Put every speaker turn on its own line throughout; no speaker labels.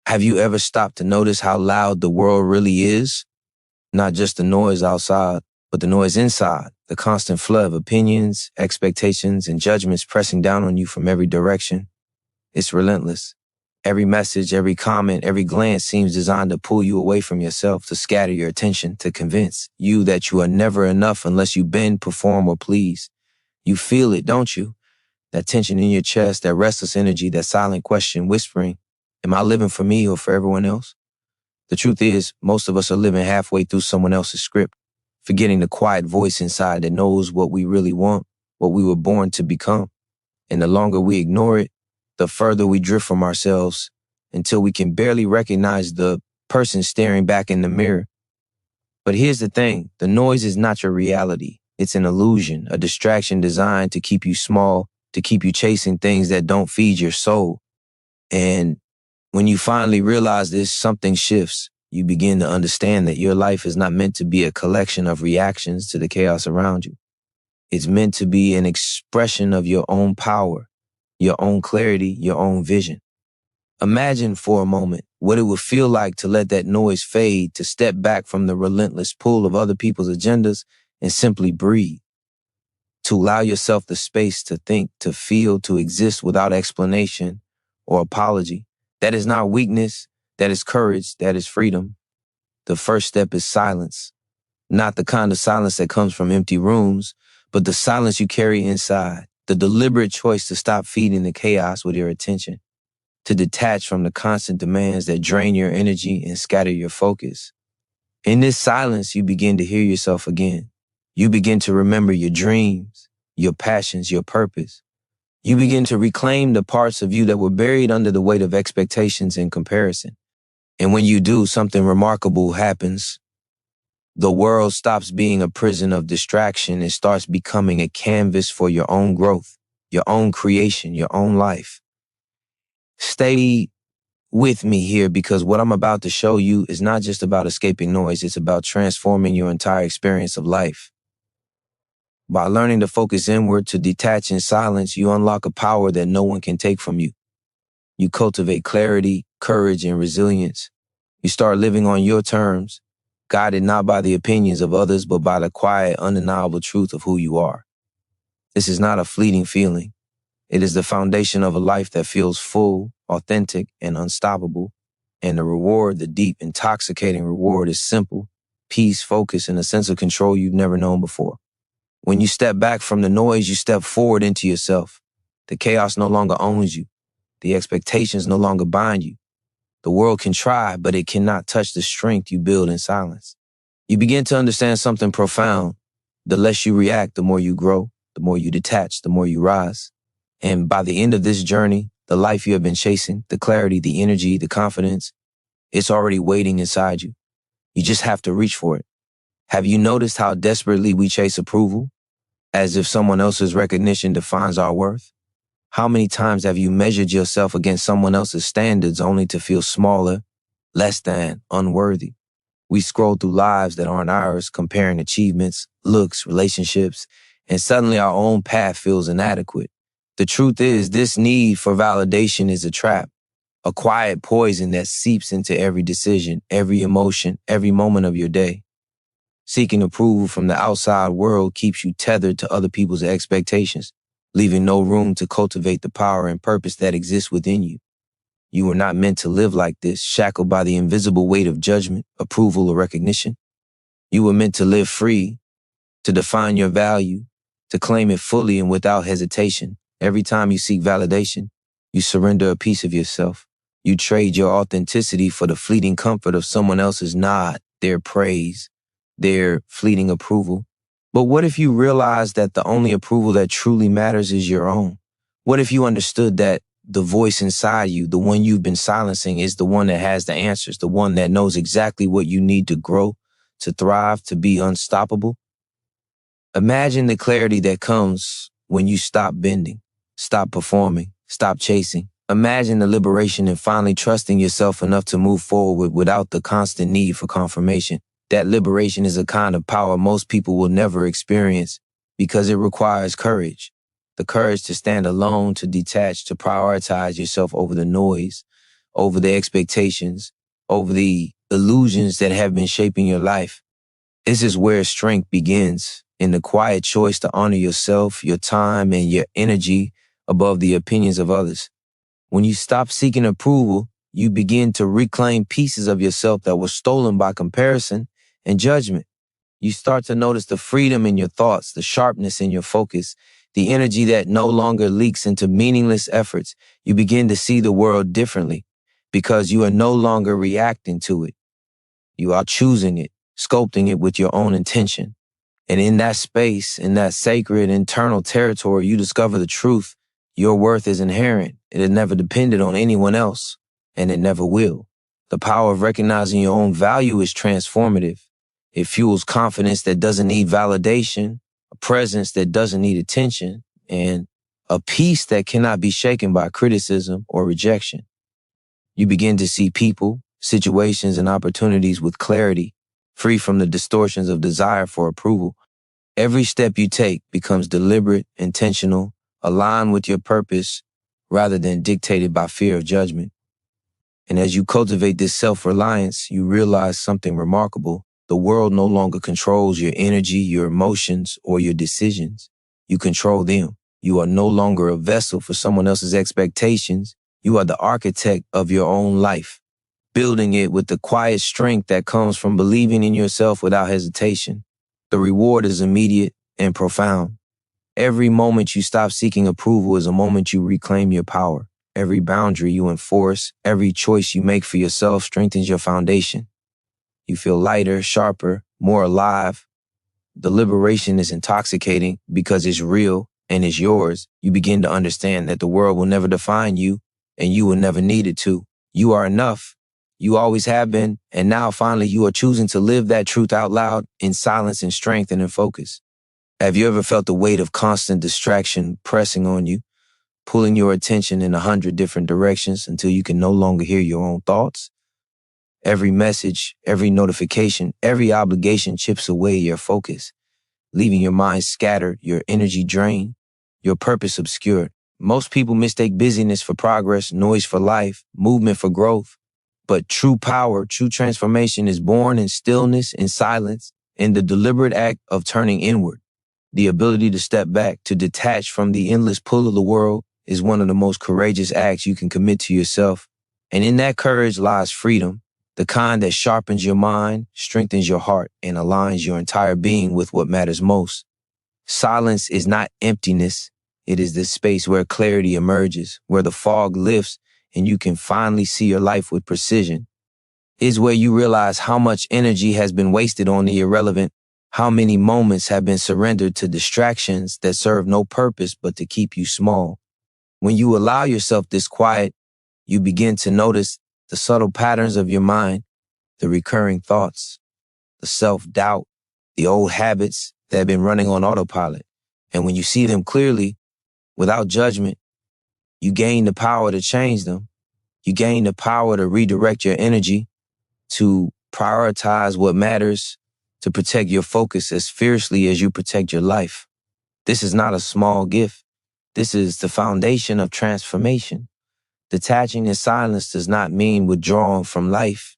Have you ever stopped to notice how loud the world really is? Not just the noise outside, but the noise inside, the constant flood of opinions, expectations, and judgments pressing down on you from every direction. It's relentless. Every message, every comment, every glance seems designed to pull you away from yourself, to scatter your attention, to convince you that you are never enough unless you bend, perform, or please. You feel it, don't you? That tension in your chest, that restless energy, that silent question whispering, am I living for me or for everyone else? The truth is, most of us are living halfway through someone else's script, forgetting the quiet voice inside that knows what we really want, what we were born to become. And the longer we ignore it, the further we drift from ourselves until we can barely recognize the person staring back in the mirror. But here's the thing, the noise is not your reality. It's an illusion, a distraction designed to keep you small, to keep you chasing things that don't feed your soul. And when you finally realize this, something shifts. You begin to understand that your life is not meant to be a collection of reactions to the chaos around you. It's meant to be an expression of your own power, your own clarity, your own vision. Imagine for a moment what it would feel like to let that noise fade, to step back from the relentless pull of other people's agendas and simply breathe. To allow yourself the space to think, to feel, to exist without explanation or apology. That is not weakness, that is courage, that is freedom. The first step is silence. Not the kind of silence that comes from empty rooms, but the silence you carry inside. The deliberate choice to stop feeding the chaos with your attention. To detach from the constant demands that drain your energy and scatter your focus. In this silence, you begin to hear yourself again. You begin to remember your dreams, your passions, your purpose. You begin to reclaim the parts of you that were buried under the weight of expectations and comparison. And when you do, something remarkable happens. The world stops being a prison of distraction and starts becoming a canvas for your own growth, your own creation, your own life. Stay with me here because what I'm about to show you is not just about escaping noise, it's about transforming your entire experience of life. By learning to focus inward, to detach in silence, you unlock a power that no one can take from you. You cultivate clarity, courage, and resilience. You start living on your terms, guided not by the opinions of others, but by the quiet, undeniable truth of who you are. This is not a fleeting feeling. It is the foundation of a life that feels full, authentic, and unstoppable. And the reward, the deep, intoxicating reward, is simple: peace, focus, and a sense of control you've never known before. When you step back from the noise, you step forward into yourself. The chaos no longer owns you. The expectations no longer bind you. The world can try, but it cannot touch the strength you build in silence. You begin to understand something profound. The less you react, the more you grow. The more you detach, the more you rise. And by the end of this journey, the life you have been chasing, the clarity, the energy, the confidence, it's already waiting inside you. You just have to reach for it. Have you noticed how desperately we chase approval? As if someone else's recognition defines our worth? How many times have you measured yourself against someone else's standards only to feel smaller, less than, unworthy? We scroll through lives that aren't ours, comparing achievements, looks, relationships, and suddenly our own path feels inadequate. The truth is, this need for validation is a trap, a quiet poison that seeps into every decision, every emotion, every moment of your day. Seeking approval from the outside world keeps you tethered to other people's expectations, leaving no room to cultivate the power and purpose that exists within you. You were not meant to live like this, shackled by the invisible weight of judgment, approval, or recognition. You were meant to live free, to define your value, to claim it fully and without hesitation. Every time you seek validation, you surrender a piece of yourself. You trade your authenticity for the fleeting comfort of someone else's nod, their praise, their fleeting approval. But what if you realize that the only approval that truly matters is your own? What if you understood that the voice inside you, the one you've been silencing, is the one that has the answers, the one that knows exactly what you need to grow, to thrive, to be unstoppable? Imagine the clarity that comes when you stop bending, stop performing, stop chasing. Imagine the liberation in finally trusting yourself enough to move forward without the constant need for confirmation. That liberation is a kind of power most people will never experience because it requires courage. The courage to stand alone, to detach, to prioritize yourself over the noise, over the expectations, over the illusions that have been shaping your life. This is where strength begins, in the quiet choice to honor yourself, your time, and your energy above the opinions of others. When you stop seeking approval, you begin to reclaim pieces of yourself that were stolen by comparison and judgment. You start to notice the freedom in your thoughts, the sharpness in your focus, the energy that no longer leaks into meaningless efforts. You begin to see the world differently because you are no longer reacting to it. You are choosing it, sculpting it with your own intention. And in that space, in that sacred internal territory, you discover the truth. Your worth is inherent. It had never depended on anyone else, and it never will. The power of recognizing your own value is transformative. It fuels confidence that doesn't need validation, a presence that doesn't need attention, and a peace that cannot be shaken by criticism or rejection. You begin to see people, situations, and opportunities with clarity, free from the distortions of desire for approval. Every step you take becomes deliberate, intentional, aligned with your purpose, rather than dictated by fear of judgment. And as you cultivate this self-reliance, you realize something remarkable. The world no longer controls your energy, your emotions, or your decisions. You control them. You are no longer a vessel for someone else's expectations. You are the architect of your own life, building it with the quiet strength that comes from believing in yourself without hesitation. The reward is immediate and profound. Every moment you stop seeking approval is a moment you reclaim your power. Every boundary you enforce, every choice you make for yourself strengthens your foundation. You feel lighter, sharper, more alive. The liberation is intoxicating because it's real and it's yours. You begin to understand that the world will never define you and you will never need it to. You are enough. You always have been, and now finally you are choosing to live that truth out loud in silence and strength and in focus. Have you ever felt the weight of constant distraction pressing on you, pulling your attention in 100 different directions until you can no longer hear your own thoughts? Every message, every notification, every obligation chips away your focus, leaving your mind scattered, your energy drained, your purpose obscured. Most people mistake busyness for progress, noise for life, movement for growth. But true power, true transformation is born in stillness, in silence, in the deliberate act of turning inward. The ability to step back, to detach from the endless pull of the world is one of the most courageous acts you can commit to yourself. And in that courage lies freedom, the kind that sharpens your mind, strengthens your heart, and aligns your entire being with what matters most. Silence is not emptiness. It is the space where clarity emerges, where the fog lifts, and you can finally see your life with precision. It's where you realize how much energy has been wasted on the irrelevant, how many moments have been surrendered to distractions that serve no purpose but to keep you small. When you allow yourself this quiet, you begin to notice the subtle patterns of your mind, the recurring thoughts, the self-doubt, the old habits that have been running on autopilot. And when you see them clearly, without judgment, you gain the power to change them. You gain the power to redirect your energy, to prioritize what matters, to protect your focus as fiercely as you protect your life. This is not a small gift. This is the foundation of transformation. Detaching in silence does not mean withdrawing from life.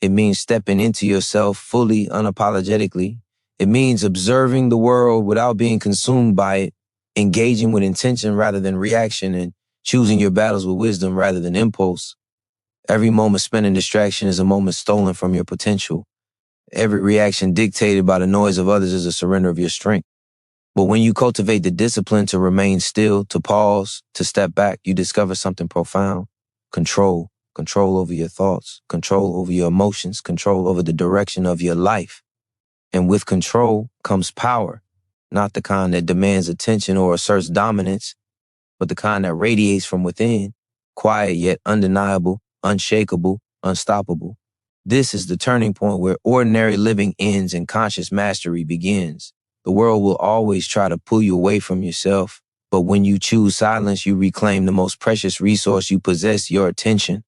It means stepping into yourself fully, unapologetically. It means observing the world without being consumed by it, engaging with intention rather than reaction, and choosing your battles with wisdom rather than impulse. Every moment spent in distraction is a moment stolen from your potential. Every reaction dictated by the noise of others is a surrender of your strength. But when you cultivate the discipline to remain still, to pause, to step back, you discover something profound. Control. Control over your thoughts, control over your emotions, control over the direction of your life. And with control comes power, not the kind that demands attention or asserts dominance, but the kind that radiates from within, quiet yet undeniable, unshakable, unstoppable. This is the turning point where ordinary living ends and conscious mastery begins. The world will always try to pull you away from yourself, but when you choose silence, you reclaim the most precious resource you possess, your attention.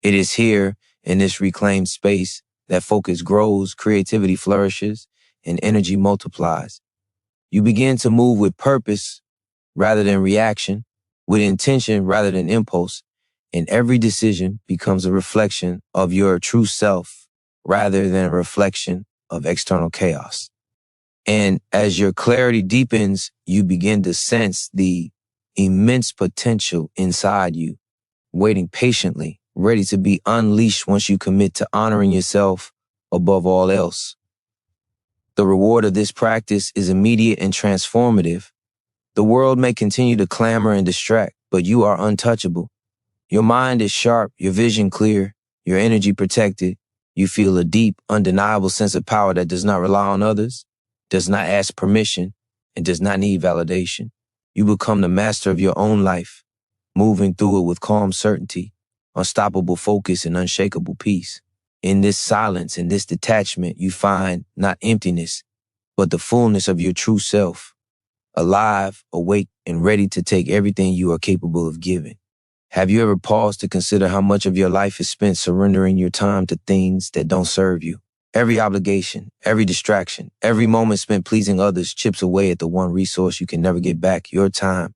It is here, in this reclaimed space, that focus grows, creativity flourishes, and energy multiplies. You begin to move with purpose rather than reaction, with intention rather than impulse, And every decision becomes a reflection of your true self rather than a reflection of external chaos. And as your clarity deepens, you begin to sense the immense potential inside you, waiting patiently, ready to be unleashed once you commit to honoring yourself above all else. The reward of this practice is immediate and transformative. The world may continue to clamor and distract, but you are untouchable. Your mind is sharp, your vision clear, your energy protected. You feel a deep, undeniable sense of power that does not rely on others, does not ask permission, and does not need validation. You become the master of your own life, moving through it with calm certainty, unstoppable focus, and unshakable peace. In this silence, in this detachment, you find not emptiness, but the fullness of your true self, alive, awake, and ready to take everything you are capable of giving. Have you ever paused to consider how much of your life is spent surrendering your time to things that don't serve you? Every obligation, every distraction, every moment spent pleasing others chips away at the one resource you can never get back, your time.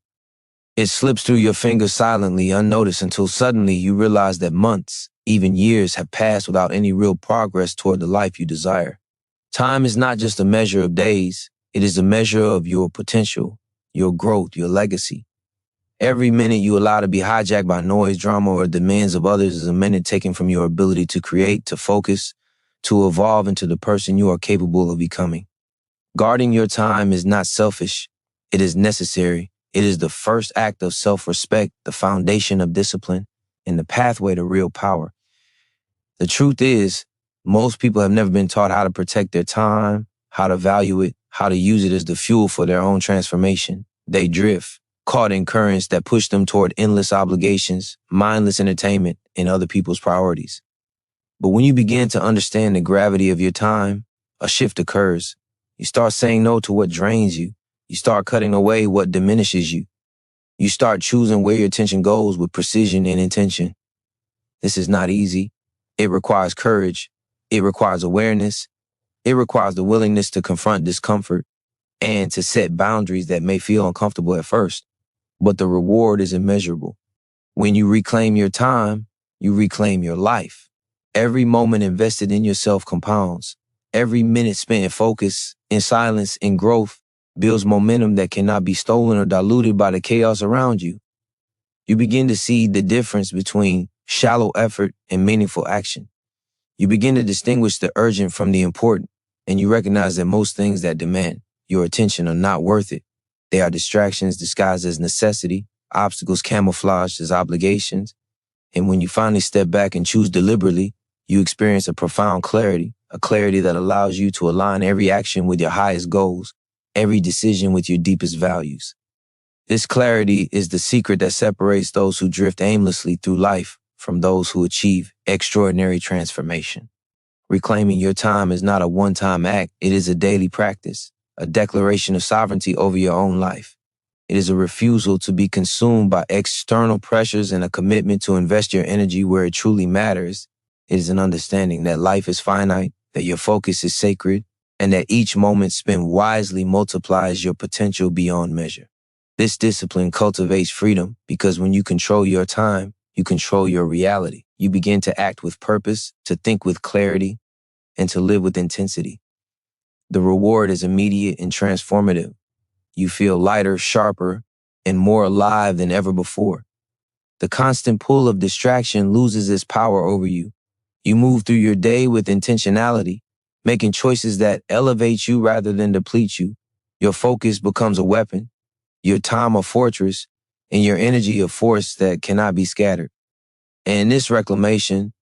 It slips through your fingers silently, unnoticed, until suddenly you realize that months, even years, have passed without any real progress toward the life you desire. Time is not just a measure of days, it is a measure of your potential, your growth, your legacy. Every minute you allow to be hijacked by noise, drama, or demands of others is a minute taken from your ability to create, to focus, to evolve into the person you are capable of becoming. Guarding your time is not selfish. It is necessary. It is the first act of self-respect, the foundation of discipline, and the pathway to real power. The truth is, most people have never been taught how to protect their time, how to value it, how to use it as the fuel for their own transformation. They drift, caught in currents that push them toward endless obligations, mindless entertainment, and other people's priorities. But when you begin to understand the gravity of your time, a shift occurs. You start saying no to what drains you. You start cutting away what diminishes you. You start choosing where your attention goes with precision and intention. This is not easy. It requires courage. It requires awareness. It requires the willingness to confront discomfort and to set boundaries that may feel uncomfortable at first. But the reward is immeasurable. When you reclaim your time, you reclaim your life. Every moment invested in yourself compounds. Every minute spent in focus, in silence, in growth builds momentum that cannot be stolen or diluted by the chaos around you. You begin to see the difference between shallow effort and meaningful action. You begin to distinguish the urgent from the important, and you recognize that most things that demand your attention are not worth it. They are distractions disguised as necessity, obstacles camouflaged as obligations. And when you finally step back and choose deliberately, you experience a profound clarity, a clarity that allows you to align every action with your highest goals, every decision with your deepest values. This clarity is the secret that separates those who drift aimlessly through life from those who achieve extraordinary transformation. Reclaiming your time is not a one-time act, it is a daily practice, a declaration of sovereignty over your own life. It is a refusal to be consumed by external pressures and a commitment to invest your energy where it truly matters. It is an understanding that life is finite, that your focus is sacred, and that each moment spent wisely multiplies your potential beyond measure. This discipline cultivates freedom because when you control your time, you control your reality. You begin to act with purpose, to think with clarity, and to live with intensity. The reward is immediate and transformative. You feel lighter, sharper, and more alive than ever before. The constant pull of distraction loses its power over you. You move through your day with intentionality, making choices that elevate you rather than deplete you. Your focus becomes a weapon, your time a fortress, and your energy a force that cannot be scattered. And in this reclamation,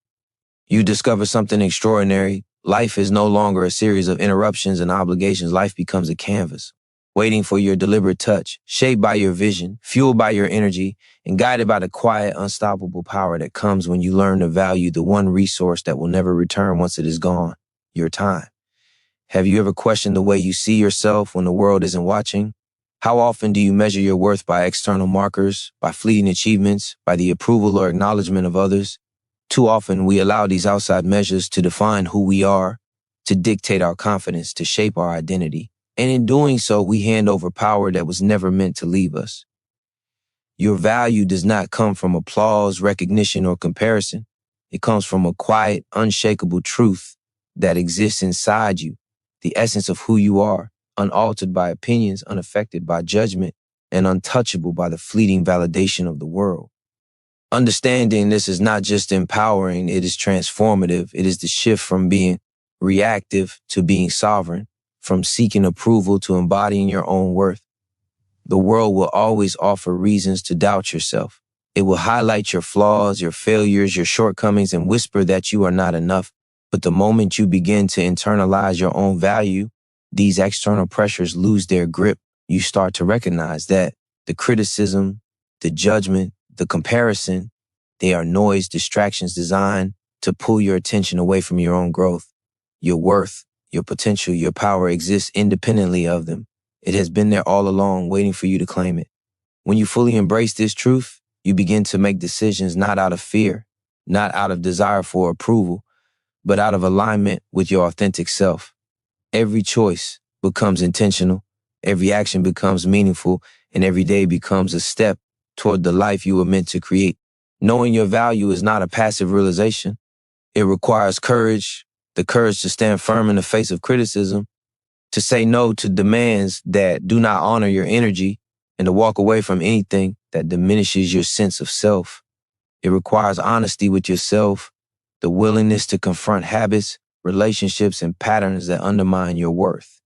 you discover something extraordinary. Life is no longer a series of interruptions and obligations. Life becomes a canvas, waiting for your deliberate touch, shaped by your vision, fueled by your energy, and guided by the quiet, unstoppable power that comes when you learn to value the one resource that will never return once it is gone, your time. Have you ever questioned the way you see yourself when the world isn't watching? How often do you measure your worth by external markers, by fleeting achievements, by the approval or acknowledgement of others? Too often, we allow these outside measures to define who we are, to dictate our confidence, to shape our identity. And in doing so, we hand over power that was never meant to leave us. Your value does not come from applause, recognition, or comparison. It comes from a quiet, unshakable truth that exists inside you, the essence of who you are, unaltered by opinions, unaffected by judgment, and untouchable by the fleeting validation of the world. Understanding this is not just empowering, it is transformative. It is the shift from being reactive to being sovereign, from seeking approval to embodying your own worth. The world will always offer reasons to doubt yourself. It will highlight your flaws, your failures, your shortcomings, and whisper that you are not enough. But the moment you begin to internalize your own value, these external pressures lose their grip. You start to recognize that the criticism, the judgment, the comparison, they are noise, distractions designed to pull your attention away from your own growth. Your worth, your potential, your power exists independently of them. It has been there all along, waiting for you to claim it. When you fully embrace this truth, you begin to make decisions not out of fear, not out of desire for approval, but out of alignment with your authentic self. Every choice becomes intentional, every action becomes meaningful, and every day becomes a step toward the life you were meant to create. Knowing your value is not a passive realization. It requires courage, the courage to stand firm in the face of criticism, to say no to demands that do not honor your energy, and to walk away from anything that diminishes your sense of self. It requires honesty with yourself, the willingness to confront habits, relationships, and patterns that undermine your worth.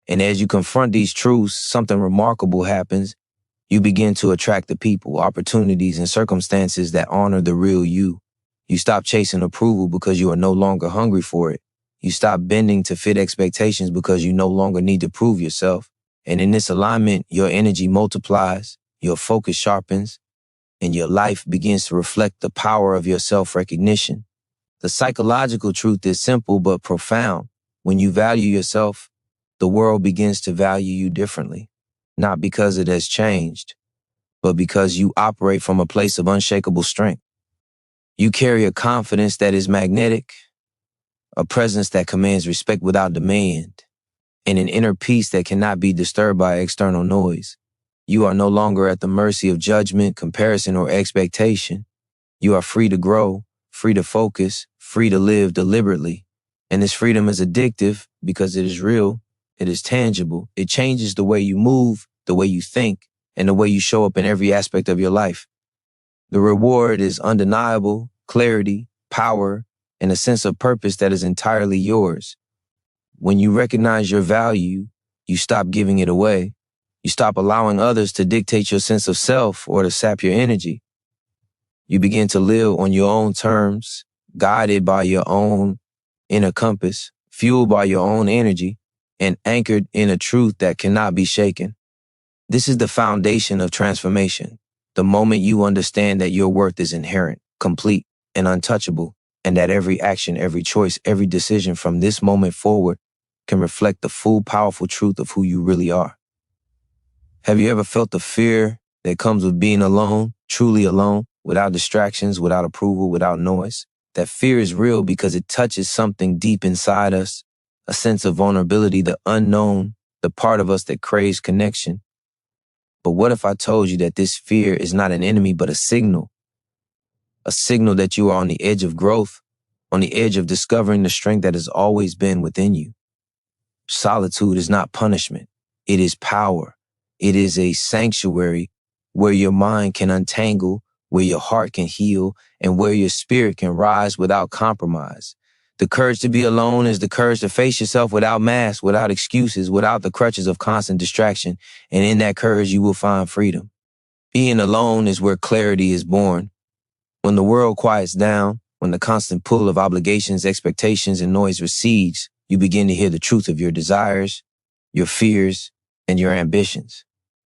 And as you confront these truths, something remarkable happens. You begin to attract the people, opportunities, and circumstances that honor the real you. You stop chasing approval because you are no longer hungry for it. You stop bending to fit expectations because you no longer need to prove yourself. And in this alignment, your energy multiplies, your focus sharpens, and your life begins to reflect the power of your self-recognition. The psychological truth is simple but profound. When you value yourself, the world begins to value you differently. Not because it has changed, but because you operate from a place of unshakable strength. You carry a confidence that is magnetic, a presence that commands respect without demand, and an inner peace that cannot be disturbed by external noise. You are no longer at the mercy of judgment, comparison, or expectation. You are free to grow, free to focus, free to live deliberately. And this freedom is addictive because it is real, it is tangible, it changes the way you move, the way you think, and the way you show up in every aspect of your life. The reward is undeniable, clarity, power, and a sense of purpose that is entirely yours. When you recognize your value, you stop giving it away. You stop allowing others to dictate your sense of self or to sap your energy. You begin to live on your own terms, guided by your own inner compass, fueled by your own energy, and anchored in a truth that cannot be shaken. This is the foundation of transformation. The moment you understand that your worth is inherent, complete, and untouchable, and that every action, every choice, every decision from this moment forward can reflect the full, powerful truth of who you really are. Have you ever felt the fear that comes with being alone, truly alone, without distractions, without approval, without noise? That fear is real because it touches something deep inside us, a sense of vulnerability, the unknown, the part of us that craves connection. But what if I told you that this fear is not an enemy, but a signal that you are on the edge of growth, on the edge of discovering the strength that has always been within you? Solitude is not punishment. It is power. It is a sanctuary where your mind can untangle, where your heart can heal, and where your spirit can rise without compromise. The courage to be alone is the courage to face yourself without masks, without excuses, without the crutches of constant distraction. And in that courage, you will find freedom. Being alone is where clarity is born. When the world quiets down, when the constant pull of obligations, expectations, and noise recedes, you begin to hear the truth of your desires, your fears, and your ambitions.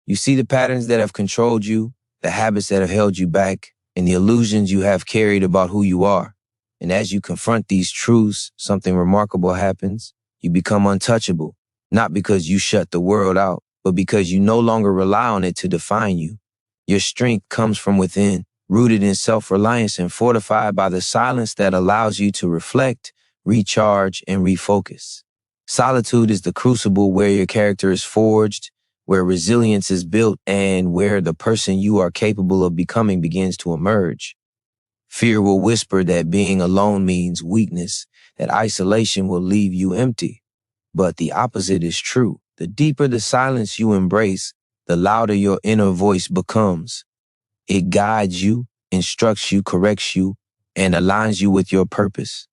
You see the patterns that have controlled you, the habits that have held you back, and the illusions you have carried about who you are. And as you confront these truths, something remarkable happens. You become untouchable, not because you shut the world out, but because you no longer rely on it to define you. Your strength comes from within, rooted in self-reliance and fortified by the silence that allows you to reflect, recharge, and refocus. Solitude is the crucible where your character is forged, where resilience is built and where the person you are capable of becoming begins to emerge. Fear will whisper that being alone means weakness, that isolation will leave you empty. But the opposite is true. The deeper the silence you embrace, the louder your inner voice becomes. It guides you, instructs you, corrects you, and aligns you with your purpose.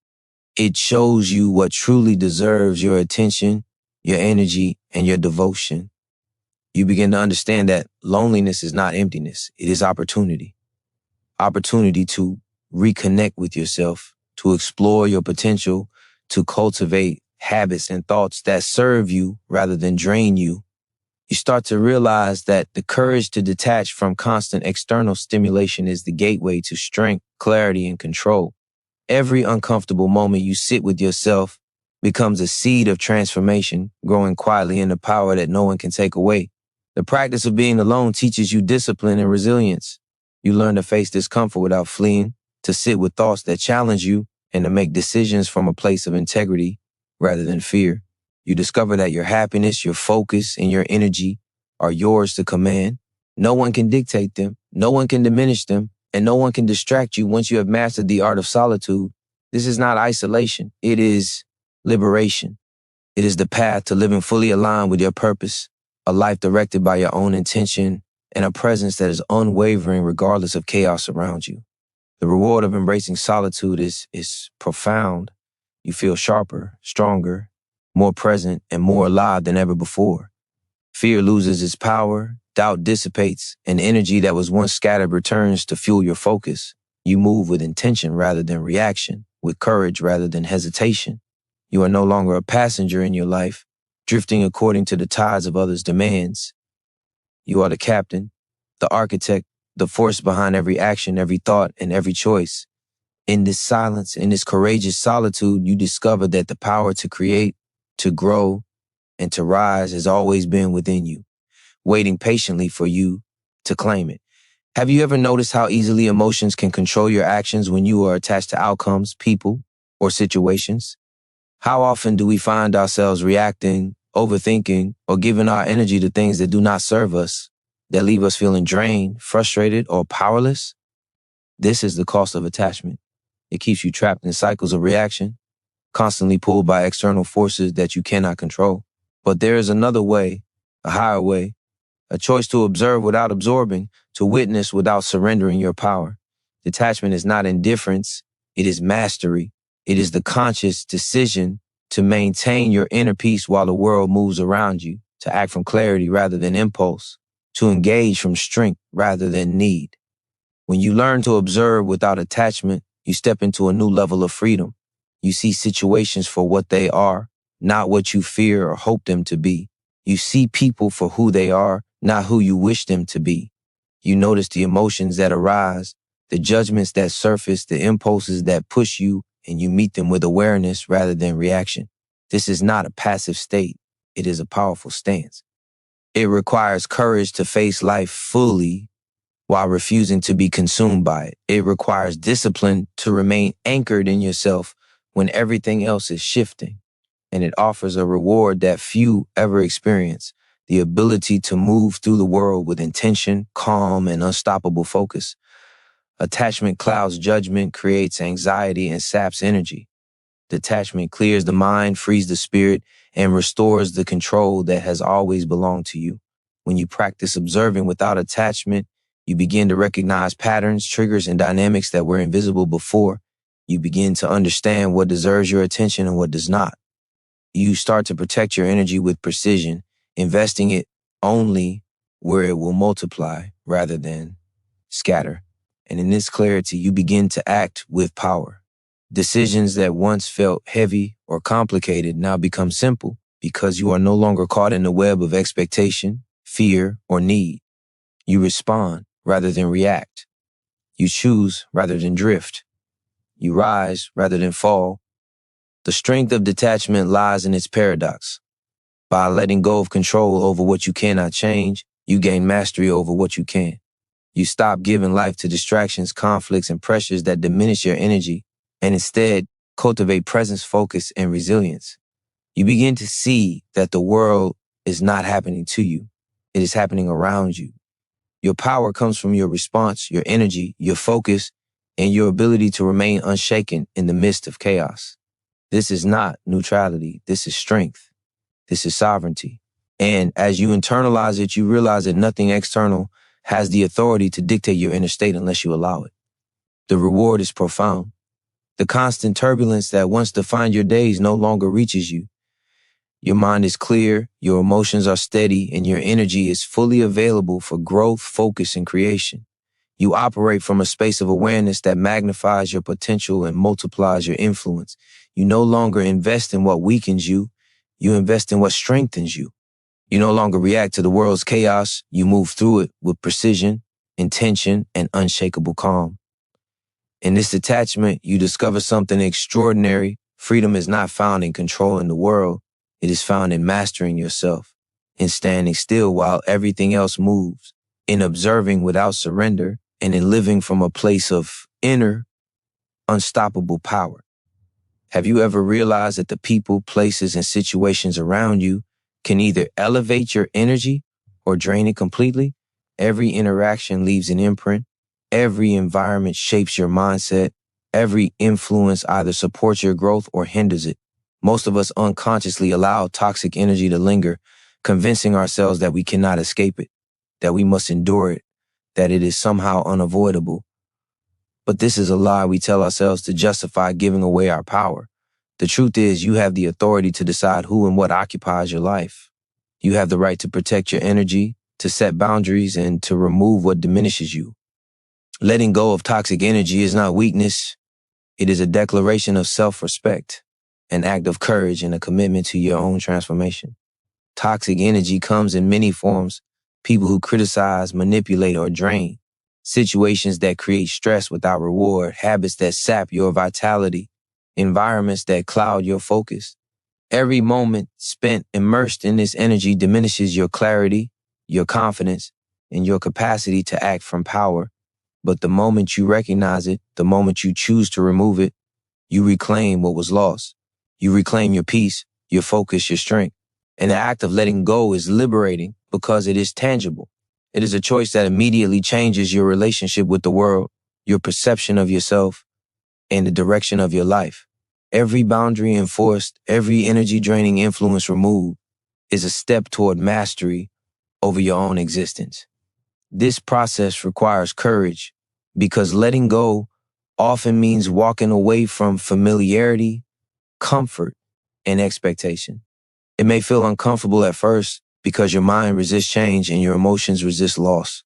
It shows you what truly deserves your attention, your energy, and your devotion. You begin to understand that loneliness is not emptiness. It is opportunity. Opportunity to reconnect with yourself, to explore your potential, to cultivate habits and thoughts that serve you rather than drain you. You start to realize that the courage to detach from constant external stimulation is the gateway to strength, clarity, and control. Every uncomfortable moment you sit with yourself becomes a seed of transformation, growing quietly in the power that no one can take away. The practice of being alone teaches you discipline and resilience. You learn to face discomfort without fleeing, to sit with thoughts that challenge you, and to make decisions from a place of integrity rather than fear. You discover that your happiness, your focus, and your energy are yours to command. No one can dictate them, no one can diminish them, and no one can distract you once you have mastered the art of solitude. This is not isolation. It is liberation. It is the path to living fully aligned with your purpose, a life directed by your own intention, and a presence that is unwavering regardless of chaos around you. The reward of embracing solitude is profound. You feel sharper, stronger, more present, and more alive than ever before. Fear loses its power, doubt dissipates, and energy that was once scattered returns to fuel your focus. You move with intention rather than reaction, with courage rather than hesitation. You are no longer a passenger in your life, drifting according to the tides of others' demands. You are the captain, the architect, the force behind every action, every thought, and every choice. In this silence, in this courageous solitude, you discover that the power to create, to grow, and to rise has always been within you, waiting patiently for you to claim it. Have you ever noticed how easily emotions can control your actions when you are attached to outcomes, people, or situations? How often do we find ourselves reacting, overthinking, or giving our energy to things that do not serve us, that leave us feeling drained, frustrated, or powerless? This is the cost of attachment. It keeps you trapped in cycles of reaction, constantly pulled by external forces that you cannot control. But there is another way, a higher way, a choice to observe without absorbing, to witness without surrendering your power. Detachment is not indifference, it is mastery. It is the conscious decision to maintain your inner peace while the world moves around you, to act from clarity rather than impulse, to engage from strength rather than need. When you learn to observe without attachment, you step into a new level of freedom. You see situations for what they are, not what you fear or hope them to be. You see people for who they are, not who you wish them to be. You notice the emotions that arise, the judgments that surface, the impulses that push you, and you meet them with awareness rather than reaction. This is not a passive state. It is a powerful stance. It requires courage to face life fully while refusing to be consumed by it. It requires discipline to remain anchored in yourself when everything else is shifting. And it offers a reward that few ever experience, the ability to move through the world with intention, calm, and unstoppable focus. Attachment clouds judgment, creates anxiety, and saps energy. Detachment clears the mind, frees the spirit, and restores the control that has always belonged to you. When you practice observing without attachment, you begin to recognize patterns, triggers, and dynamics that were invisible before. You begin to understand what deserves your attention and what does not. You start to protect your energy with precision, investing it only where it will multiply rather than scatter. And in this clarity, you begin to act with power. Decisions that once felt heavy or complicated now become simple because you are no longer caught in the web of expectation, fear, or need. You respond rather than react. You choose rather than drift. You rise rather than fall. The strength of detachment lies in its paradox. By letting go of control over what you cannot change, you gain mastery over what you can. You stop giving life to distractions, conflicts, and pressures that diminish your energy, and instead cultivate presence, focus, and resilience. You begin to see that the world is not happening to you. It is happening around you. Your power comes from your response, your energy, your focus, and your ability to remain unshaken in the midst of chaos. This is not neutrality. This is strength. This is sovereignty. And as you internalize it, you realize that nothing external has the authority to dictate your inner state unless you allow it. The reward is profound. The constant turbulence that once defined your days no longer reaches you. Your mind is clear, your emotions are steady, and your energy is fully available for growth, focus, and creation. You operate from a space of awareness that magnifies your potential and multiplies your influence. You no longer invest in what weakens you. You invest in what strengthens you. You no longer react to the world's chaos. You move through it with precision, intention, and unshakable calm. In this detachment, you discover something extraordinary. Freedom is not found in controlling the world. It is found in mastering yourself, in standing still while everything else moves, in observing without surrender, and in living from a place of inner, unstoppable power. Have you ever realized that the people, places, and situations around you can either elevate your energy or drain it completely? Every interaction leaves an imprint. Every environment shapes your mindset. Every influence either supports your growth or hinders it. Most of us unconsciously allow toxic energy to linger, convincing ourselves that we cannot escape it, that we must endure it, that it is somehow unavoidable. But this is a lie we tell ourselves to justify giving away our power. The truth is, you have the authority to decide who and what occupies your life. You have the right to protect your energy, to set boundaries, and to remove what diminishes you. Letting go of toxic energy is not weakness. It is a declaration of self-respect, an act of courage, and a commitment to your own transformation. Toxic energy comes in many forms: people who criticize, manipulate, or drain, situations that create stress without reward, habits that sap your vitality, environments that cloud your focus. Every moment spent immersed in this energy diminishes your clarity, your confidence, and your capacity to act from power. But the moment you recognize it, the moment you choose to remove it, you reclaim what was lost. You reclaim your peace, your focus, your strength. And the act of letting go is liberating because it is tangible. It is a choice that immediately changes your relationship with the world, your perception of yourself, and the direction of your life. Every boundary enforced, every energy-draining influence removed is a step toward mastery over your own existence. This process requires courage because letting go often means walking away from familiarity, comfort, and expectation. It may feel uncomfortable at first because your mind resists change and your emotions resist loss.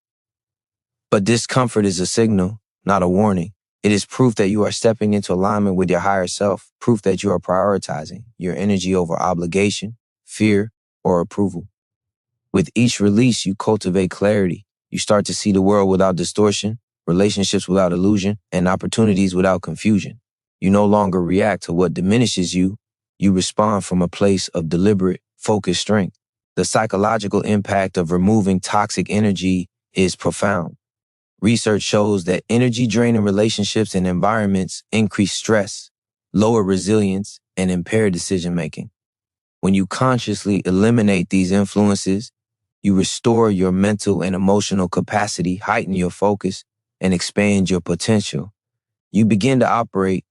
But discomfort is a signal, not a warning. It is proof that you are stepping into alignment with your higher self, proof that you are prioritizing your energy over obligation, fear, or approval. With each release, you cultivate clarity. You start to see the world without distortion, relationships without illusion, and opportunities without confusion. You no longer react to what diminishes you. You respond from a place of deliberate, focused strength. The psychological impact of removing toxic energy is profound. Research shows that energy-draining relationships and environments increase stress, lower resilience, and impair decision-making. When you consciously eliminate these influences, you restore your mental and emotional capacity, heighten your focus, and expand your potential. You begin to operate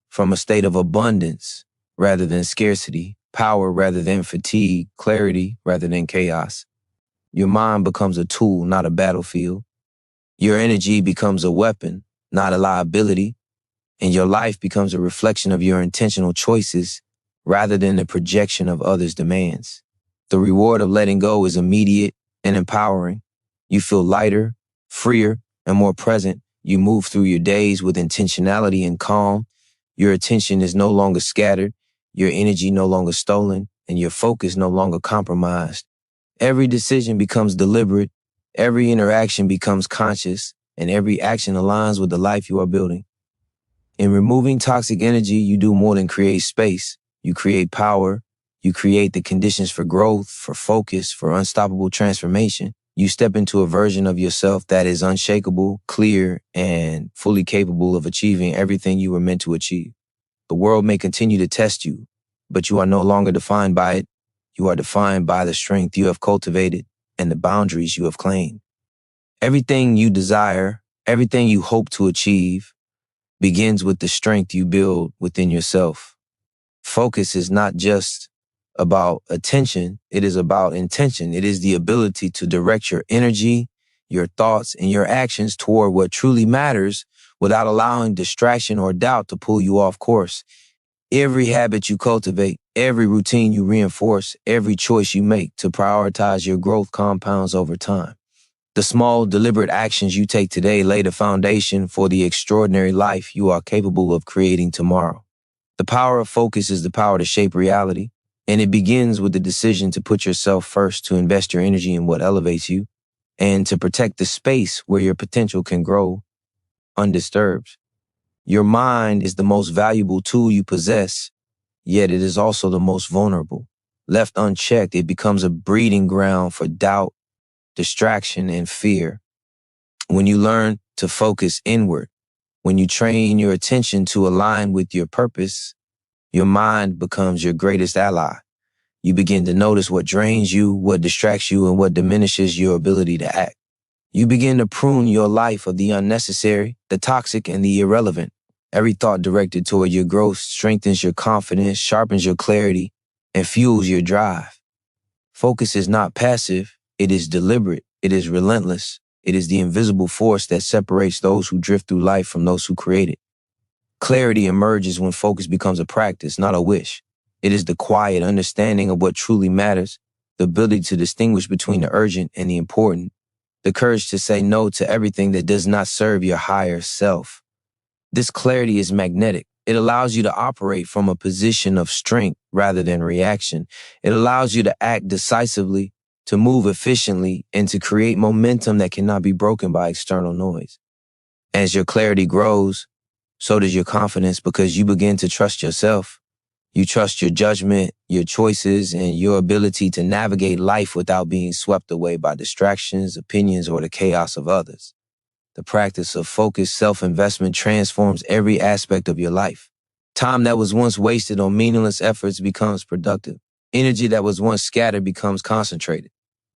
from a state of abundance rather than scarcity, power rather than fatigue, clarity rather than chaos. Your mind becomes a tool, not a battlefield. Your energy becomes a weapon, not a liability, and your life becomes a reflection of your intentional choices rather than the projection of others' demands. The reward of letting go is immediate and empowering. You feel lighter, freer, and more present. You move through your days with intentionality and calm. Your attention is no longer scattered, your energy no longer stolen, and your focus no longer compromised. Every decision becomes deliberate, every interaction becomes conscious, and every action aligns with the life you are building. In removing toxic energy, you do more than create space. You create power. You create the conditions for growth, for focus, for unstoppable transformation. You step into a version of yourself that is unshakable, clear, and fully capable of achieving everything you were meant to achieve. The world may continue to test you, but you are no longer defined by it. You are defined by the strength you have cultivated, and the boundaries you have claimed. Everything you desire, everything you hope to achieve, begins with the strength you build within yourself. Focus is not just about attention, it is about intention. It is the ability to direct your energy, your thoughts, and your actions toward what truly matters without allowing distraction or doubt to pull you off course. Every habit you cultivate, every routine you reinforce, every choice you make to prioritize your growth compounds over time. The small, deliberate actions you take today lay the foundation for the extraordinary life you are capable of creating tomorrow. The power of focus is the power to shape reality, and it begins with the decision to put yourself first, to invest your energy in what elevates you, and to protect the space where your potential can grow undisturbed. Your mind is the most valuable tool you possess, yet it is also the most vulnerable. Left unchecked, it becomes a breeding ground for doubt, distraction, and fear. When you learn to focus inward, when you train your attention to align with your purpose, your mind becomes your greatest ally. You begin to notice what drains you, what distracts you, and what diminishes your ability to act. You begin to prune your life of the unnecessary, the toxic, and the irrelevant. Every thought directed toward your growth strengthens your confidence, sharpens your clarity, and fuels your drive. Focus is not passive, it is deliberate, it is relentless, it is the invisible force that separates those who drift through life from those who create it. Clarity emerges when focus becomes a practice, not a wish. It is the quiet understanding of what truly matters, the ability to distinguish between the urgent and the important, the courage to say no to everything that does not serve your higher self. This clarity is magnetic. It allows you to operate from a position of strength rather than reaction. It allows you to act decisively, to move efficiently, and to create momentum that cannot be broken by external noise. As your clarity grows, so does your confidence, because you begin to trust yourself. You trust your judgment, your choices, and your ability to navigate life without being swept away by distractions, opinions, or the chaos of others. The practice of focused self-investment transforms every aspect of your life. Time that was once wasted on meaningless efforts becomes productive. Energy that was once scattered becomes concentrated.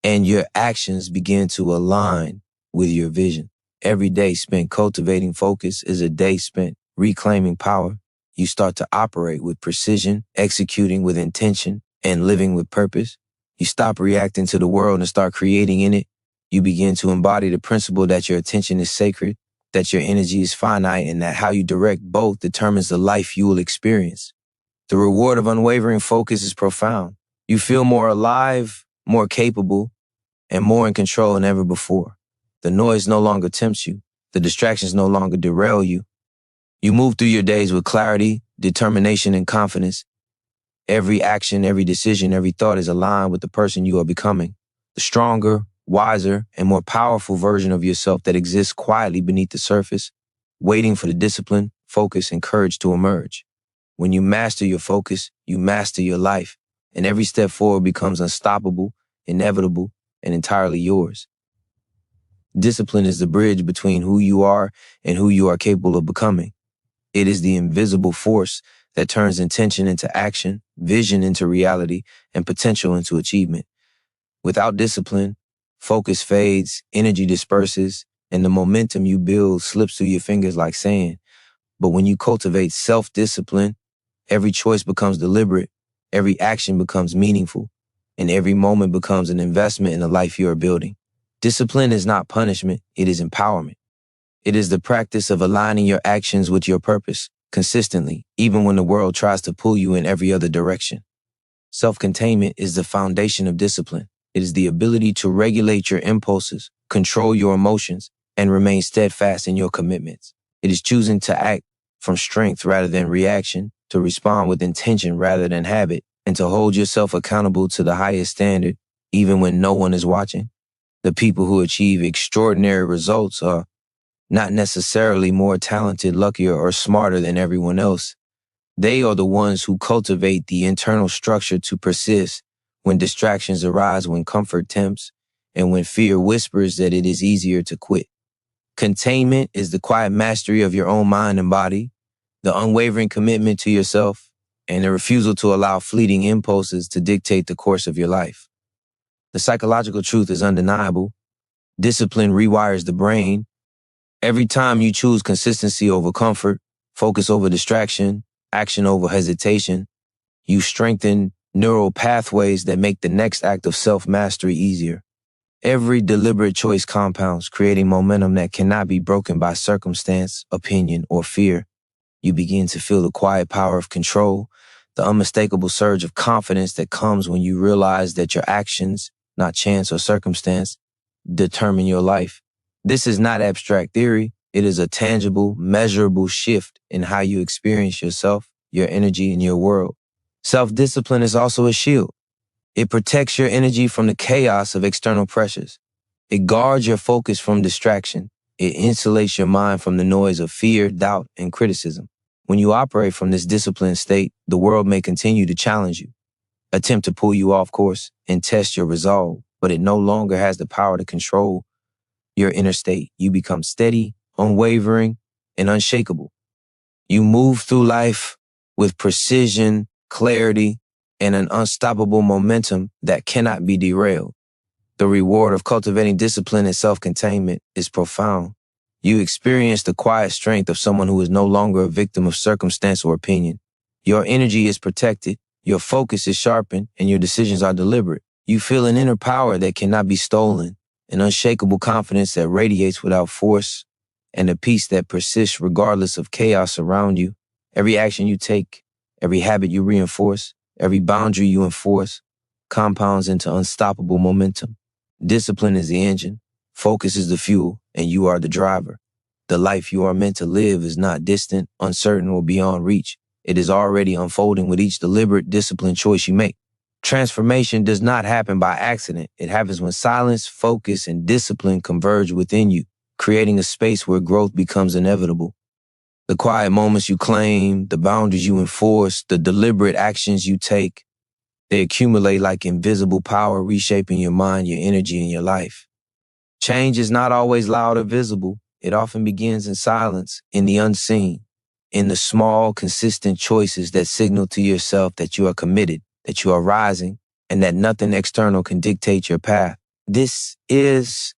And your actions begin to align with your vision. Every day spent cultivating focus is a day spent reclaiming power. You start to operate with precision, executing with intention, and living with purpose. You stop reacting to the world and start creating in it. You begin to embody the principle that your attention is sacred, that your energy is finite, and that how you direct both determines the life you will experience. The reward of unwavering focus is profound. You feel more alive, more capable, and more in control than ever before. The noise no longer tempts you. The distractions no longer derail you. You move through your days with clarity, determination, and confidence. Every action, every decision, every thought is aligned with the person you are becoming. The stronger, wiser, and more powerful version of yourself that exists quietly beneath the surface, waiting for the discipline, focus, and courage to emerge. When you master your focus, you master your life, and every step forward becomes unstoppable, inevitable, and entirely yours. Discipline is the bridge between who you are and who you are capable of becoming. It is the invisible force that turns intention into action, vision into reality, and potential into achievement. Without discipline, focus fades, energy disperses, and the momentum you build slips through your fingers like sand. But when you cultivate self-discipline, every choice becomes deliberate, every action becomes meaningful, and every moment becomes an investment in the life you are building. Discipline is not punishment, it is empowerment. It is the practice of aligning your actions with your purpose consistently, even when the world tries to pull you in every other direction. Self-containment is the foundation of discipline. It is the ability to regulate your impulses, control your emotions, and remain steadfast in your commitments. It is choosing to act from strength rather than reaction, to respond with intention rather than habit, and to hold yourself accountable to the highest standard, even when no one is watching. The people who achieve extraordinary results are not necessarily more talented, luckier, or smarter than everyone else. They are the ones who cultivate the internal structure to persist when distractions arise, when comfort tempts, and when fear whispers that it is easier to quit. Containment is the quiet mastery of your own mind and body, the unwavering commitment to yourself, and the refusal to allow fleeting impulses to dictate the course of your life. The psychological truth is undeniable. Discipline rewires the brain. Every time you choose consistency over comfort, focus over distraction, action over hesitation, you strengthen neural pathways that make the next act of self-mastery easier. Every deliberate choice compounds, creating momentum that cannot be broken by circumstance, opinion, or fear. You begin to feel the quiet power of control, the unmistakable surge of confidence that comes when you realize that your actions, not chance or circumstance, determine your life. This is not abstract theory. It is a tangible, measurable shift in how you experience yourself, your energy, and your world. Self-discipline is also a shield. It protects your energy from the chaos of external pressures. It guards your focus from distraction. It insulates your mind from the noise of fear, doubt, and criticism. When you operate from this disciplined state, the world may continue to challenge you, attempt to pull you off course, and test your resolve, but it no longer has the power to control your inner state. You become steady, unwavering, and unshakable. You move through life with precision, clarity, and an unstoppable momentum that cannot be derailed. The reward of cultivating discipline and self-containment is profound. You experience the quiet strength of someone who is no longer a victim of circumstance or opinion. Your energy is protected, your focus is sharpened, and your decisions are deliberate. You feel an inner power that cannot be stolen, an unshakable confidence that radiates without force, and a peace that persists regardless of chaos around you. Every action you take, every habit you reinforce, every boundary you enforce, compounds into unstoppable momentum. Discipline is the engine, focus is the fuel, and you are the driver. The life you are meant to live is not distant, uncertain, or beyond reach. It is already unfolding with each deliberate, disciplined choice you make. Transformation does not happen by accident. It happens when silence, focus, and discipline converge within you, creating a space where growth becomes inevitable. The quiet moments you claim, the boundaries you enforce, the deliberate actions you take, they accumulate like invisible power, reshaping your mind, your energy, and your life. Change is not always loud or visible. It often begins in silence, in the unseen, in the small, consistent choices that signal to yourself that you are committed, that you are rising, and that nothing external can dictate your path. This is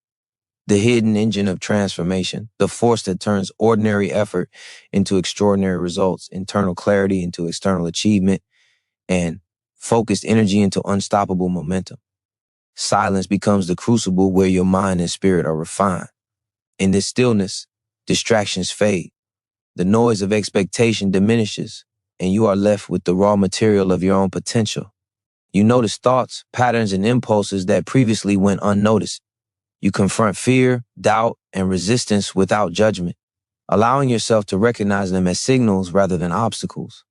the hidden engine of transformation, the force that turns ordinary effort into extraordinary results, internal clarity into external achievement, and focused energy into unstoppable momentum. Silence becomes the crucible where your mind and spirit are refined. In this stillness, distractions fade. The noise of expectation diminishes, and you are left with the raw material of your own potential. You notice thoughts, patterns, and impulses that previously went unnoticed. You confront fear, doubt, and resistance without judgment, allowing yourself to recognize them as signals rather than obstacles.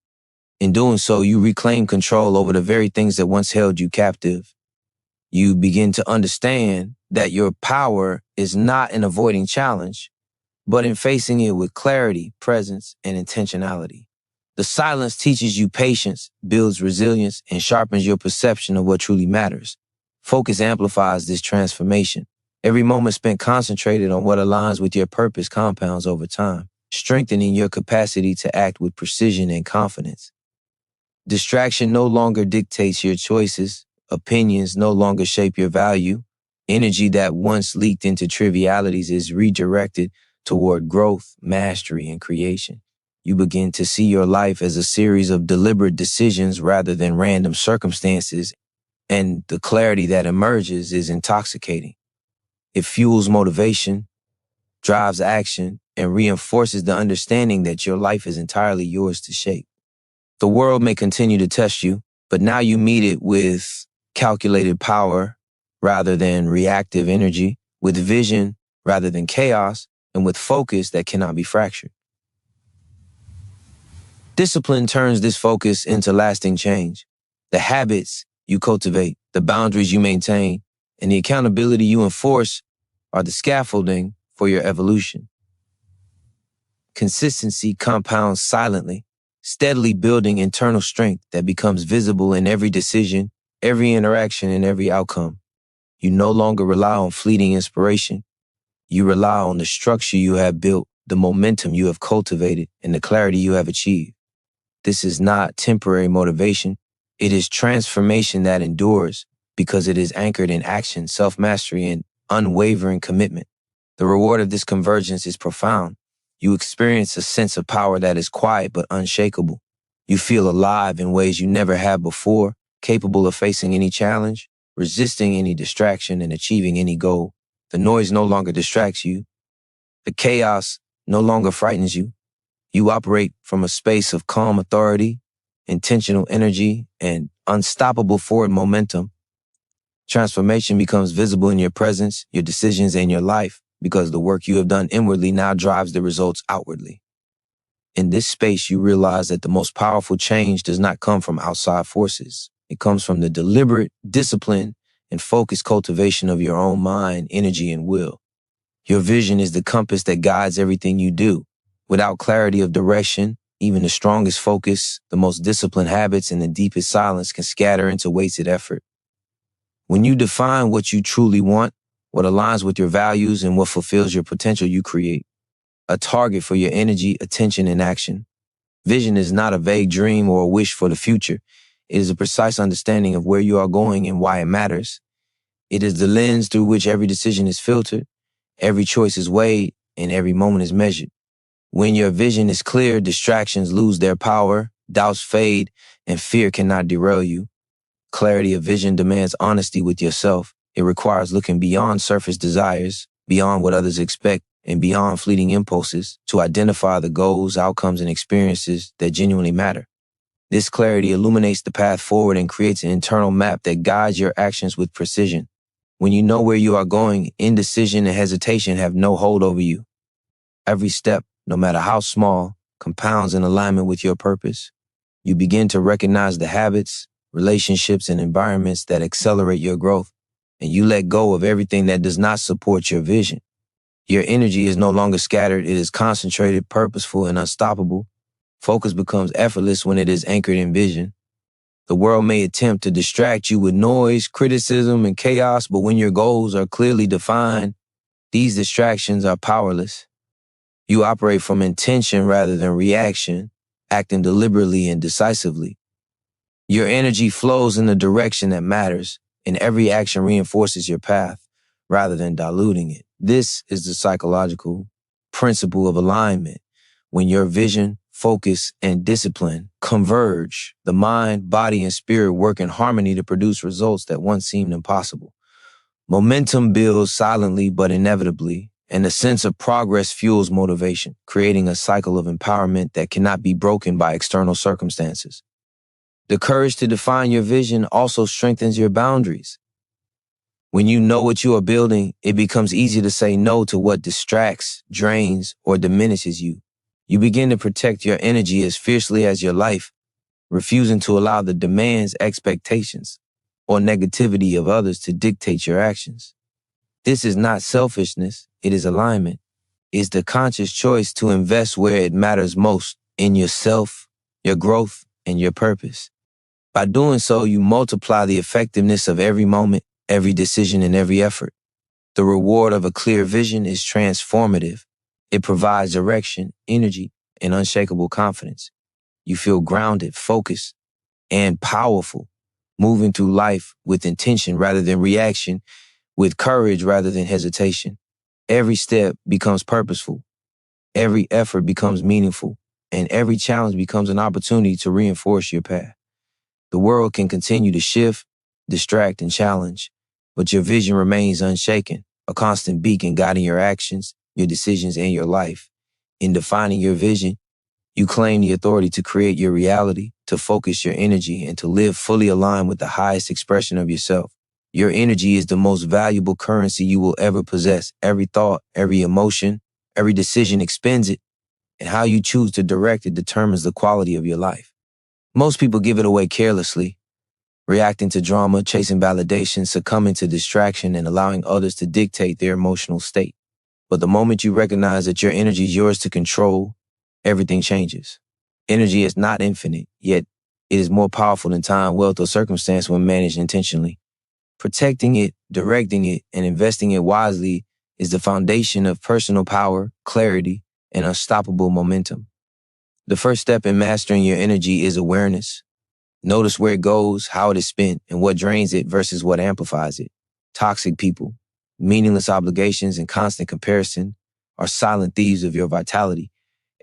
In doing so, you reclaim control over the very things that once held you captive. You begin to understand that your power is not in avoiding challenge, but in facing it with clarity, presence, and intentionality. The silence teaches you patience, builds resilience, and sharpens your perception of what truly matters. Focus amplifies this transformation. Every moment spent concentrated on what aligns with your purpose compounds over time, strengthening your capacity to act with precision and confidence. Distraction no longer dictates your choices. Opinions no longer shape your value. Energy that once leaked into trivialities is redirected toward growth, mastery, and creation. You begin to see your life as a series of deliberate decisions rather than random circumstances, and the clarity that emerges is intoxicating. It fuels motivation, drives action, and reinforces the understanding that your life is entirely yours to shape. The world may continue to test you, but now you meet it with calculated power rather than reactive energy, with vision rather than chaos, and with focus that cannot be fractured. Discipline turns this focus into lasting change. The habits you cultivate, the boundaries you maintain, and the accountability you enforce are the scaffolding for your evolution. Consistency compounds silently, steadily building internal strength that becomes visible in every decision, every interaction, and every outcome. You no longer rely on fleeting inspiration. You rely on the structure you have built, the momentum you have cultivated, and the clarity you have achieved. This is not temporary motivation. It is transformation that endures because it is anchored in action, self-mastery, and unwavering commitment. The reward of this convergence is profound. You experience a sense of power that is quiet but unshakable. You feel alive in ways you never have before, capable of facing any challenge, resisting any distraction, and achieving any goal. The noise no longer distracts you. The chaos no longer frightens you. You operate from a space of calm authority, intentional energy, and unstoppable forward momentum. Transformation becomes visible in your presence, your decisions, and your life because the work you have done inwardly now drives the results outwardly. In this space, you realize that the most powerful change does not come from outside forces. It comes from the deliberate, discipline, and focused cultivation of your own mind, energy, and will. Your vision is the compass that guides everything you do. Without clarity of direction, even the strongest focus, the most disciplined habits, and the deepest silence can scatter into wasted effort. When you define what you truly want, what aligns with your values, and what fulfills your potential, you create a target for your energy, attention, and action. Vision is not a vague dream or a wish for the future. It is a precise understanding of where you are going and why it matters. It is the lens through which every decision is filtered, every choice is weighed, and every moment is measured. When your vision is clear, distractions lose their power, doubts fade, and fear cannot derail you. Clarity of vision demands honesty with yourself. It requires looking beyond surface desires, beyond what others expect, and beyond fleeting impulses to identify the goals, outcomes, and experiences that genuinely matter. This clarity illuminates the path forward and creates an internal map that guides your actions with precision. When you know where you are going, indecision and hesitation have no hold over you. Every step, no matter how small, compounds in alignment with your purpose. You begin to recognize the habits, relationships, and environments that accelerate your growth, and you let go of everything that does not support your vision. Your energy is no longer scattered. It is concentrated, purposeful, and unstoppable. Focus becomes effortless when it is anchored in vision. The world may attempt to distract you with noise, criticism, and chaos, but when your goals are clearly defined, these distractions are powerless. You operate from intention rather than reaction, acting deliberately and decisively. Your energy flows in the direction that matters, and every action reinforces your path rather than diluting it. This is the psychological principle of alignment. When your vision, focus, and discipline converge, the mind, body, and spirit work in harmony to produce results that once seemed impossible. Momentum builds silently but inevitably, and a sense of progress fuels motivation, creating a cycle of empowerment that cannot be broken by external circumstances. The courage to define your vision also strengthens your boundaries. When you know what you are building, it becomes easy to say no to what distracts, drains, or diminishes you. You begin to protect your energy as fiercely as your life, refusing to allow the demands, expectations, or negativity of others to dictate your actions. This is not selfishness, it is alignment. It's the conscious choice to invest where it matters most, in yourself, your growth, and your purpose. By doing so, you multiply the effectiveness of every moment, every decision, and every effort. The reward of a clear vision is transformative. It provides direction, energy, and unshakable confidence. You feel grounded, focused, and powerful, moving through life with intention rather than reaction, with courage rather than hesitation. Every step becomes purposeful. Every effort becomes meaningful, and every challenge becomes an opportunity to reinforce your path. The world can continue to shift, distract, and challenge, but your vision remains unshaken, a constant beacon guiding your actions, your decisions, and your life. In defining your vision, you claim the authority to create your reality, to focus your energy, and to live fully aligned with the highest expression of yourself. Your energy is the most valuable currency you will ever possess. Every thought, every emotion, every decision expends it, and how you choose to direct it determines the quality of your life. Most people give it away carelessly, reacting to drama, chasing validation, succumbing to distraction, and allowing others to dictate their emotional state. But the moment you recognize that your energy is yours to control, everything changes. Energy is not infinite, yet it is more powerful than time, wealth, or circumstance when managed intentionally. Protecting it, directing it, and investing it wisely is the foundation of personal power, clarity, and unstoppable momentum. The first step in mastering your energy is awareness. Notice where it goes, how it is spent, and what drains it versus what amplifies it. Toxic people, meaningless obligations, and constant comparison are silent thieves of your vitality.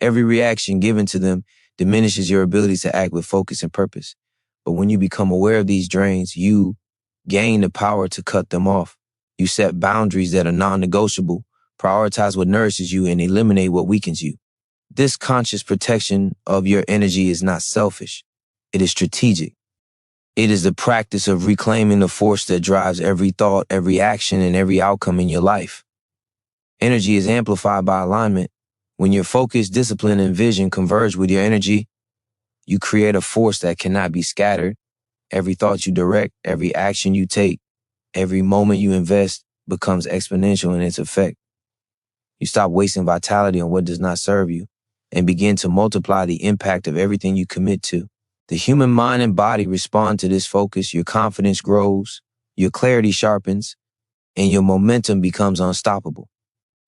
Every reaction given to them diminishes your ability to act with focus and purpose. But when you become aware of these drains, you gain the power to cut them off. You set boundaries that are non-negotiable, prioritize what nourishes you, and eliminate what weakens you. This conscious protection of your energy is not selfish. It is strategic. It is the practice of reclaiming the force that drives every thought, every action, and every outcome in your life. Energy is amplified by alignment. When your focus, discipline, and vision converge with your energy, you create a force that cannot be scattered. Every thought you direct, every action you take, every moment you invest becomes exponential in its effect. You stop wasting vitality on what does not serve you and begin to multiply the impact of everything you commit to. The human mind and body respond to this focus. Your confidence grows, your clarity sharpens, and your momentum becomes unstoppable.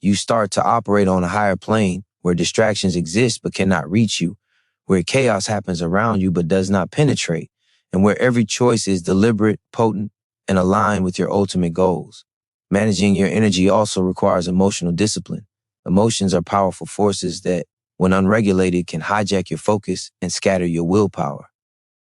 You start to operate on a higher plane where distractions exist but cannot reach you, where chaos happens around you but does not penetrate, and where every choice is deliberate, potent, and aligned with your ultimate goals. Managing your energy also requires emotional discipline. Emotions are powerful forces that, when unregulated, can hijack your focus and scatter your willpower.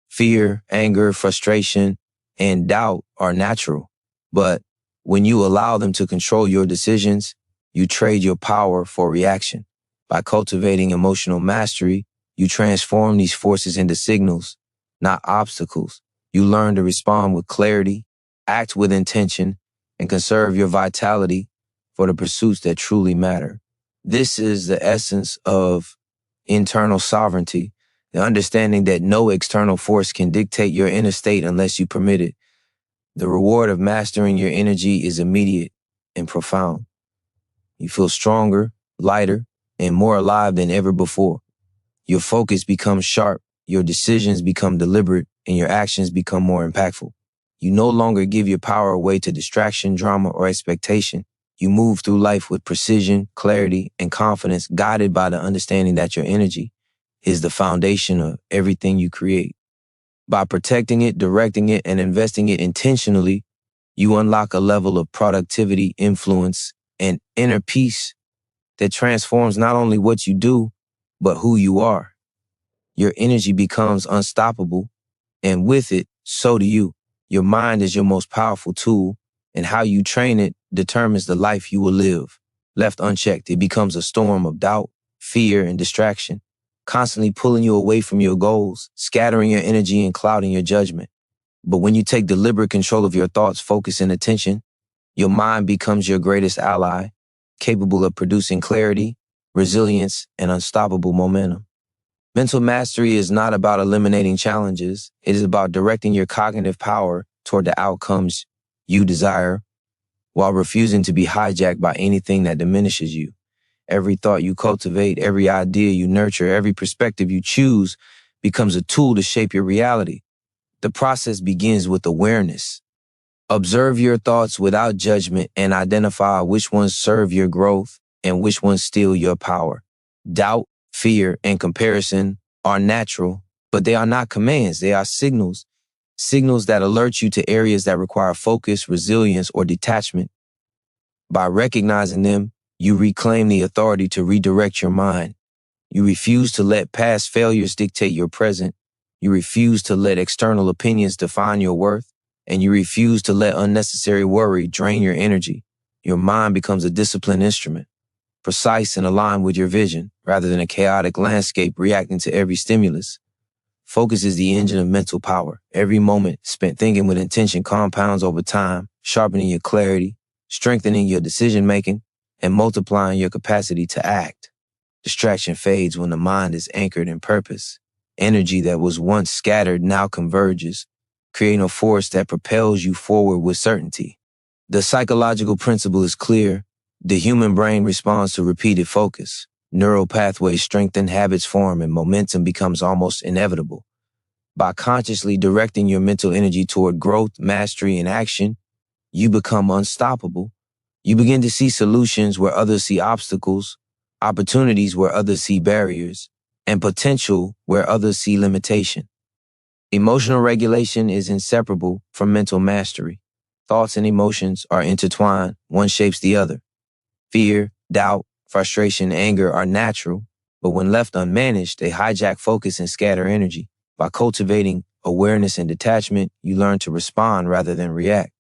Fear, anger, frustration, and doubt are natural, but when you allow them to control your decisions, you trade your power for reaction. By cultivating emotional mastery, you transform these forces into signals, not obstacles. You learn to respond with clarity, act with intention, and conserve your vitality for the pursuits that truly matter. This is the essence of internal sovereignty, the understanding that no external force can dictate your inner state unless you permit it. The reward of mastering your energy is immediate and profound. You feel stronger, lighter, and more alive than ever before. Your focus becomes sharp, your decisions become deliberate, and your actions become more impactful. You no longer give your power away to distraction, drama, or expectation. You move through life with precision, clarity, and confidence, guided by the understanding that your energy is the foundation of everything you create. By protecting it, directing it, and investing it intentionally, you unlock a level of productivity, influence, and inner peace that transforms not only what you do, but who you are. Your energy becomes unstoppable, and with it, so do you. Your mind is your most powerful tool, and how you train it determines the life you will live. Left unchecked, it becomes a storm of doubt, fear, and distraction, constantly pulling you away from your goals, scattering your energy and clouding your judgment. But when you take deliberate control of your thoughts, focus, and attention, your mind becomes your greatest ally, capable of producing clarity, resilience, and unstoppable momentum. Mental mastery is not about eliminating challenges. It is about directing your cognitive power toward the outcomes you desire while refusing to be hijacked by anything that diminishes you. Every thought you cultivate, every idea you nurture, every perspective you choose becomes a tool to shape your reality. The process begins with awareness. Observe your thoughts without judgment and identify which ones serve your growth and which ones steal your power. Doubt, fear, and comparison are natural, but they are not commands. They are signals. Signals that alert you to areas that require focus, resilience, or detachment. By recognizing them, you reclaim the authority to redirect your mind. You refuse to let past failures dictate your present. You refuse to let external opinions define your worth. And you refuse to let unnecessary worry drain your energy. Your mind becomes a disciplined instrument, precise and aligned with your vision, rather than a chaotic landscape reacting to every stimulus. Focus is the engine of mental power. Every moment spent thinking with intention compounds over time, sharpening your clarity, strengthening your decision-making, and multiplying your capacity to act. Distraction fades when the mind is anchored in purpose. Energy that was once scattered now converges, creating a force that propels you forward with certainty. The psychological principle is clear. The human brain responds to repeated focus. Neural pathways strengthen, habits form, and momentum becomes almost inevitable. By consciously directing your mental energy toward growth, mastery, and action, you become unstoppable. You begin to see solutions where others see obstacles, opportunities where others see barriers, and potential where others see limitation. Emotional regulation is inseparable from mental mastery. Thoughts and emotions are intertwined, one shapes the other. Fear, doubt, frustration, anger are natural, but when left unmanaged, they hijack focus and scatter energy. By cultivating awareness and detachment, you learn to respond rather than react.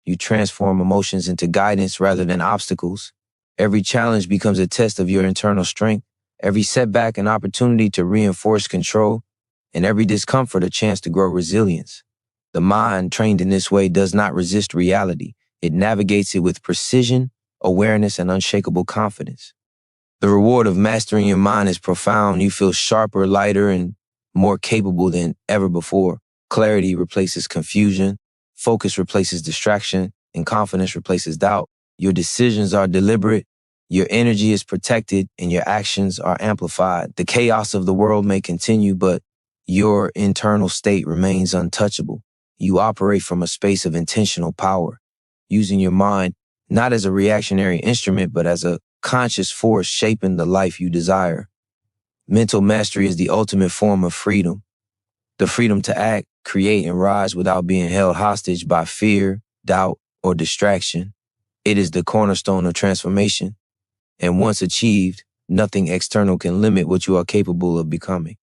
You transform emotions into guidance rather than obstacles. Every challenge becomes a test of your internal strength, every setback an opportunity to reinforce control, and every discomfort a chance to grow resilience. The mind, trained in this way, does not resist reality. It navigates it with precision, awareness, and unshakable confidence. The reward of mastering your mind is profound. You feel sharper, lighter, and more capable than ever before. Clarity replaces confusion, focus replaces distraction, and confidence replaces doubt. Your decisions are deliberate, your energy is protected, and your actions are amplified. The chaos of the world may continue, but your internal state remains untouchable. You operate from a space of intentional power, using your mind not as a reactionary instrument, but as a conscious force shaping the life you desire. Mental mastery is the ultimate form of freedom. The freedom to act, create, and rise without being held hostage by fear, doubt, or distraction. It is the cornerstone of transformation. And once achieved, nothing external can limit what you are capable of becoming.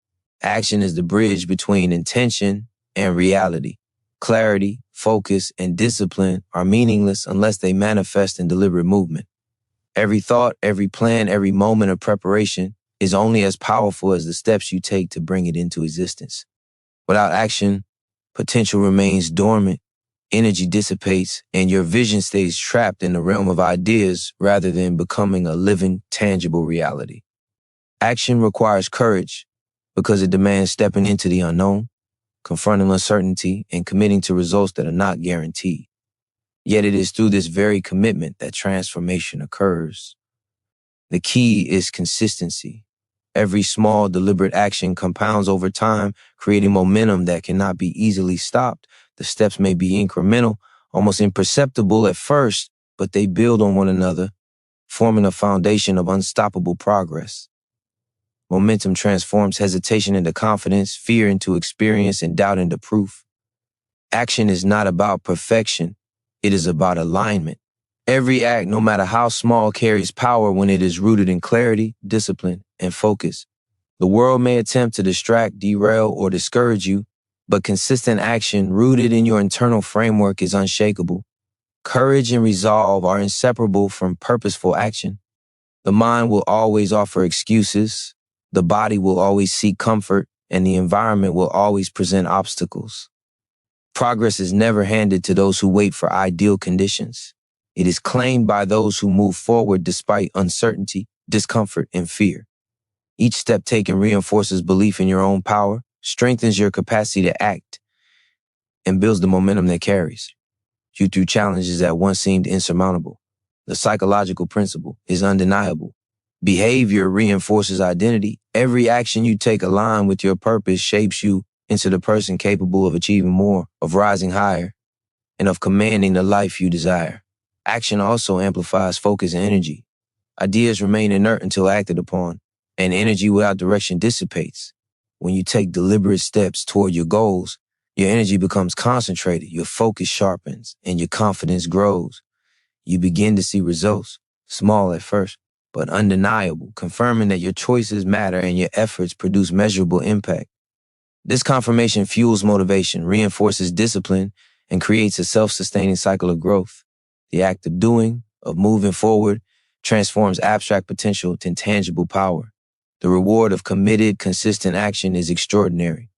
Action is the bridge between intention and reality. Clarity, focus, and discipline are meaningless unless they manifest in deliberate movement. Every thought, every plan, every moment of preparation is only as powerful as the steps you take to bring it into existence. Without action, potential remains dormant, energy dissipates, and your vision stays trapped in the realm of ideas rather than becoming a living, tangible reality. Action requires courage because it demands stepping into the unknown, confronting uncertainty, and committing to results that are not guaranteed. Yet it is through this very commitment that transformation occurs. The key is consistency. Every small, deliberate action compounds over time, creating momentum that cannot be easily stopped. The steps may be incremental, almost imperceptible at first, but they build on one another, forming a foundation of unstoppable progress. Momentum transforms hesitation into confidence, fear into experience, and doubt into proof. Action is not about perfection. It is about alignment. Every act, no matter how small, carries power when it is rooted in clarity, discipline, and focus. The world may attempt to distract, derail, or discourage you, but consistent action rooted in your internal framework is unshakable. Courage and resolve are inseparable from purposeful action. The mind will always offer excuses, the body will always seek comfort, and the environment will always present obstacles. Progress is never handed to those who wait for ideal conditions. It is claimed by those who move forward despite uncertainty, discomfort, and fear. Each step taken reinforces belief in your own power, strengthens your capacity to act, and builds the momentum that carries you through challenges that once seemed insurmountable. The psychological principle is undeniable. Behavior reinforces identity. Every action you take aligned with your purpose shapes you into the person capable of achieving more, of rising higher, and of commanding the life you desire. Action also amplifies focus and energy. Ideas remain inert until acted upon, and energy without direction dissipates. When you take deliberate steps toward your goals, your energy becomes concentrated, your focus sharpens, and your confidence grows. You begin to see results, small at first, but undeniable, confirming that your choices matter and your efforts produce measurable impact. This confirmation fuels motivation, reinforces discipline, and creates a self-sustaining cycle of growth. The act of doing, of moving forward, transforms abstract potential to tangible power. The reward of committed, consistent action is extraordinary.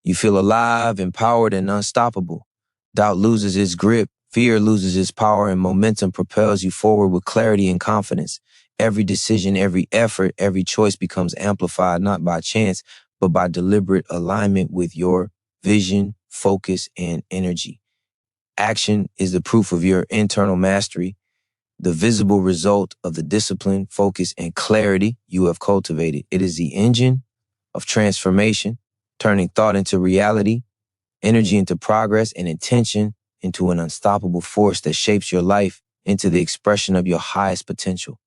You feel alive, empowered, and unstoppable. Doubt loses its grip, fear loses its power, and momentum propels you forward with clarity and confidence. Every decision, every effort, every choice becomes amplified not by chance, but by deliberate alignment with your vision, focus, and energy. Action is the proof of your internal mastery, the visible result of the discipline, focus, and clarity you have cultivated. It is the engine of transformation, turning thought into reality, energy into progress, and intention into an unstoppable force that shapes your life into the expression of your highest potential.